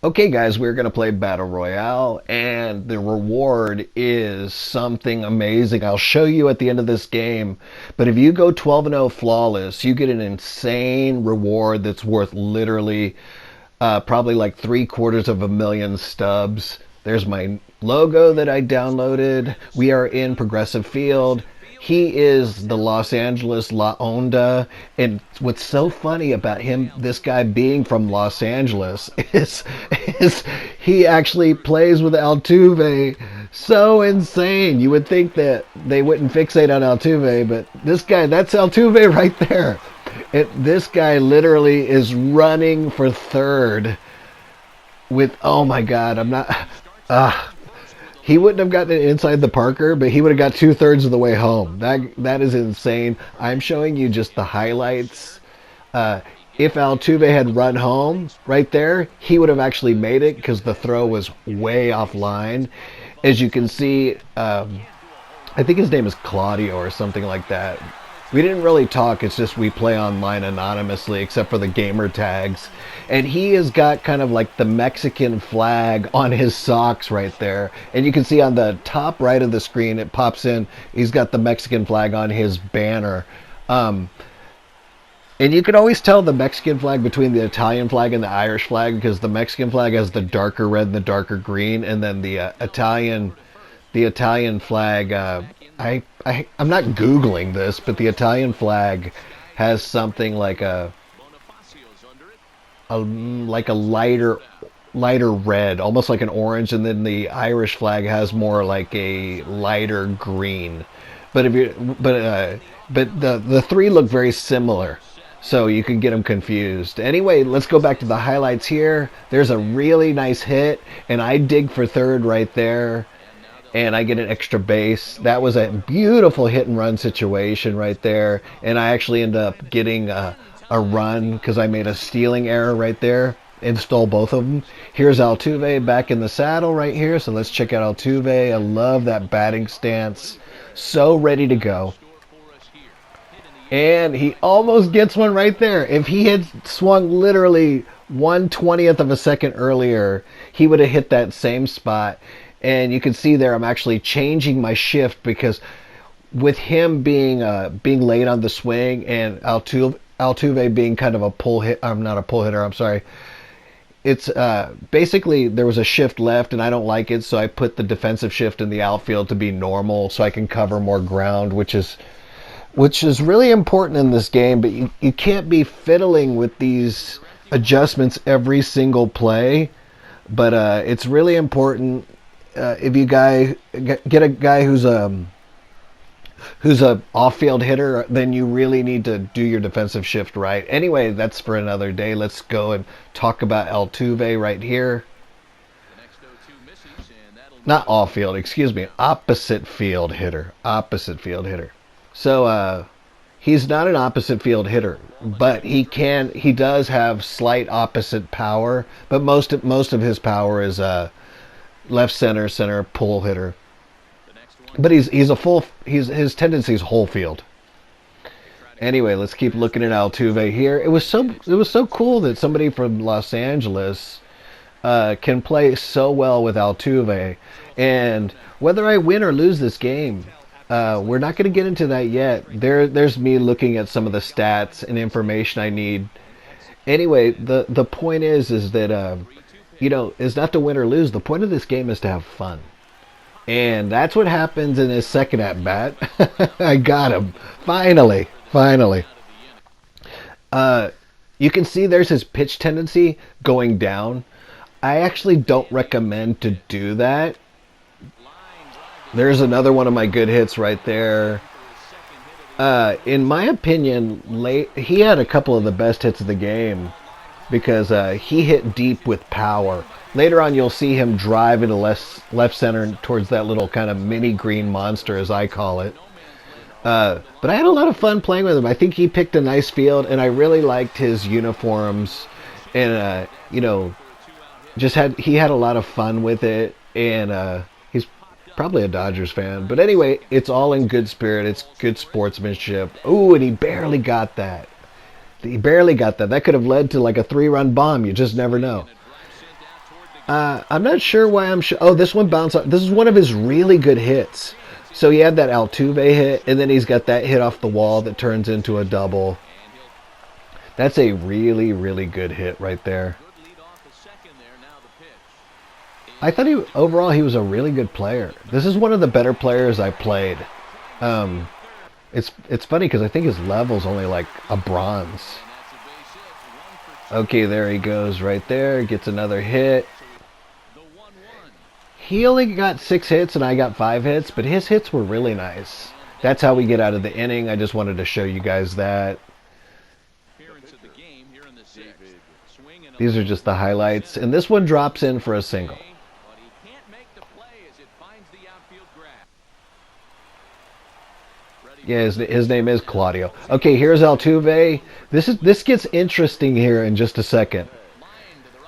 Okay, guys, we're going to play Battle Royale, and the reward is something amazing. I'll show you at the end of this game. But if you go 12-0 flawless, you get an insane reward that's worth literally probably like 750,000 stubs. There's my logo that I downloaded. We are in Progressive Field. He is the Los Angeles La Onda, and what's so funny about him, this guy being from Los Angeles, is he actually plays with Altuve. So insane. You would think that they wouldn't fixate on Altuve, but this guy, that's Altuve right there. This guy literally is running for third with, oh my God, I'm not. Uh, he wouldn't have gotten it inside the Parker, but he would have got 2/3 of the way home. That is insane. I'm showing you just the highlights. Uh, if Altuve had run home right there, he would have actually made it because the throw was way offline. As you can see, I think his name is Claudio or something like that. We didn't really talk, it's just we play online anonymously except for the gamer tags. And he has got kind of like the Mexican flag on his socks right there. And you can see on the top right of the screen, it pops in, he's got the Mexican flag on his banner. And you can always tell the Mexican flag between the Italian flag and the Irish flag because the Mexican flag has the darker red and the darker green, and then the Italian flag. I'm not googling this, but the Italian flag has something like a lighter red, almost like an orange, and then the Irish flag has more like a lighter green. But if you but the three look very similar, so you can get them confused. Anyway, let's go back to the highlights here. There's a really nice hit, and I dig for third right there, and I get an extra base. That was a beautiful hit and run situation right there, and I actually end up getting a run because I made a stealing error right there and stole both of them. Here's Altuve back in the saddle right here, so let's check out Altuve. I love that batting stance. So ready to go. And he almost gets one right there. If he had swung literally 1/20th of a second earlier, he would have hit that same spot. And you can see there I'm actually changing my shift because with him being late on the swing and Altuve being kind of a pull hit, I'm not a pull hitter, I'm sorry. It's basically there was a shift left and I don't like it, so I put the defensive shift in the outfield to be normal so I can cover more ground, which is really important in this game, but you can't be fiddling with these adjustments every single play. But it's really important if you get a guy who's a off-field hitter, then you really need to do your defensive shift right. Anyway, that's for another day. Let's go and talk about Altuve right here. Not off-field, excuse me. Opposite field hitter. Opposite field hitter. So he's not an opposite field hitter, but he does have slight opposite power, but most of his power is left center pull hitter. But his tendency is whole field. Anyway, let's keep looking at Altuve here. It was so cool that somebody from Los Angeles can play so well with Altuve. And whether I win or lose this game, we're not going to get into that yet. There's me looking at some of the stats and information I need. Anyway, the point is that is not to win or lose. The point of this game is to have fun. And that's what happens in his second at bat. I got him. Finally. You can see there's his pitch tendency going down. I actually don't recommend to do that. There's another one of my good hits right there. In my opinion, he had a couple of the best hits of the game because he hit deep with power. Later on, you'll see him drive into left center towards that little kind of mini green monster, as I call it. But I had a lot of fun playing with him. I think he picked a nice field, and I really liked his uniforms. And, he had a lot of fun with it. And he's probably a Dodgers fan. But anyway, it's all in good spirit. It's good sportsmanship. Ooh, and he barely got that. That could have led to like a 3-run bomb. You just never know. I'm not sure why I'm sure. Oh, this one bounced off. This is one of his really good hits. So he had that Altuve hit, and then he's got that hit off the wall that turns into a double. That's a really, really good hit right there. I thought overall he was a really good player. This is one of the better players I played. Um, it's funny because I think his level's only like a bronze. Okay, there he goes right there. Gets another hit. He only got 6 hits and I got 5 hits, but his hits were really nice. That's how we get out of the inning. I just wanted to show you guys that. These are just the highlights. And this one drops in for a single. Yeah, his name is Claudio. Okay, here's Altuve. This gets interesting here in just a second.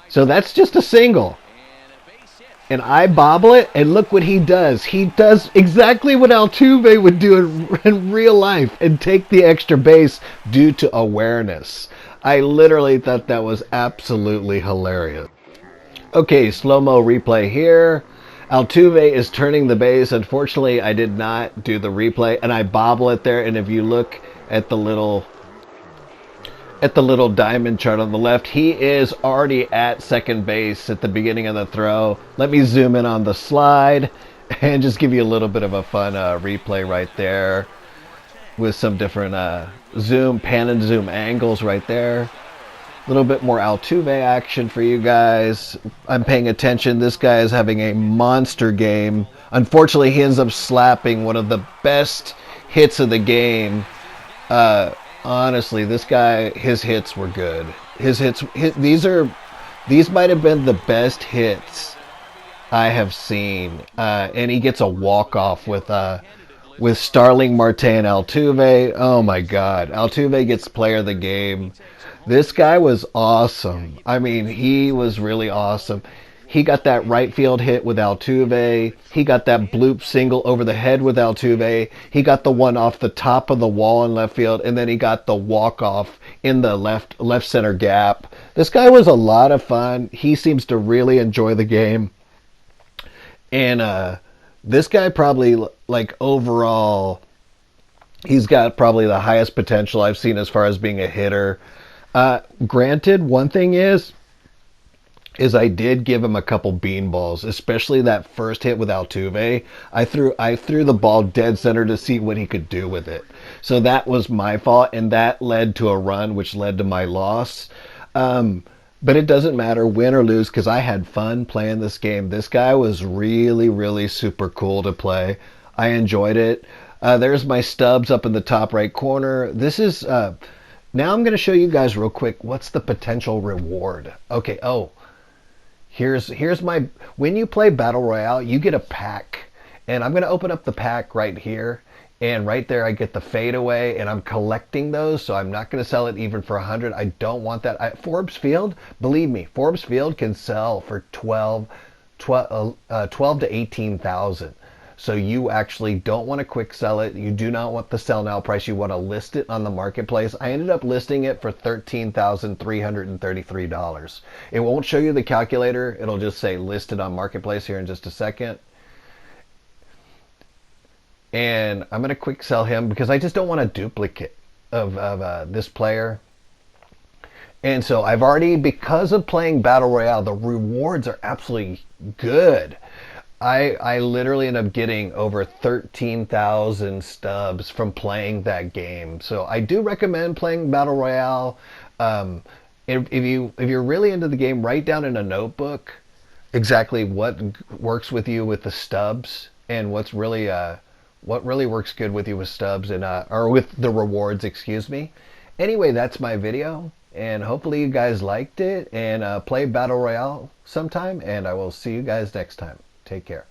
So that's just a single. And I bobble it, and look what he does. He does exactly what Altuve would do in real life and take the extra base due to awareness. I literally thought that was absolutely hilarious. Okay, slow-mo replay here. Altuve is turning the base. Unfortunately, I did not do the replay, and I bobble it there. And if you look at the little diamond chart on the left, he is already at second base at the beginning of the throw. Let me zoom in on the slide and just give you a little bit of a fun replay right there with some different pan and zoom angles right there. A little bit more Altuve action for you guys. I'm paying attention. This guy is having a monster game. Unfortunately, he ends up slapping one of the best hits of the game. Honestly, this guy, his hits were good. These might have been the best hits I have seen. And he gets a walk-off with Starling Marte and Altuve. Oh my God. Altuve gets player of the game. This guy was awesome. I mean, he was really awesome. He got that right field hit with Altuve. He got that bloop single over the head with Altuve. He got the one off the top of the wall in left field, and then he got the walk-off in the left center gap. This guy was a lot of fun. He seems to really enjoy the game. And this guy probably, like, overall, he's got probably the highest potential I've seen as far as being a hitter. Granted, one thing is I did give him a couple beanballs, especially that first hit with Altuve. I threw the ball dead center to see what he could do with it. So that was my fault, and that led to a run, which led to my loss. But it doesn't matter, win or lose, because I had fun playing this game. This guy was really, really super cool to play. I enjoyed it. There's my stubs up in the top right corner. This is... now I'm going to show you guys real quick what's the potential reward. Okay, here's my... When you play Battle Royale, you get a pack. And I'm going to open up the pack right here. And right there I get the fadeaway, and I'm collecting those, so I'm not going to sell it even for 100. I don't want that. Forbes Field, believe me, Forbes Field can sell for 12 to 18,000. So you actually don't want to quick sell it. You do not want the sell now price. You want to list it on the marketplace. I ended up listing it for $13,333. It won't show you the calculator. It'll just say listed on marketplace here in just a second. And I'm going to quick sell him because I just don't want a duplicate of this player. And so I've already, because of playing Battle Royale, the rewards are absolutely good. I literally end up getting over 13,000 stubs from playing that game. So I do recommend playing Battle Royale. If you're really into the game, write down in a notebook exactly what works with you with the stubs and what really works good with you with stubs and or with the rewards, excuse me. Anyway, that's my video, and hopefully you guys liked it, and play Battle Royale sometime, and I will see you guys next time. Take care.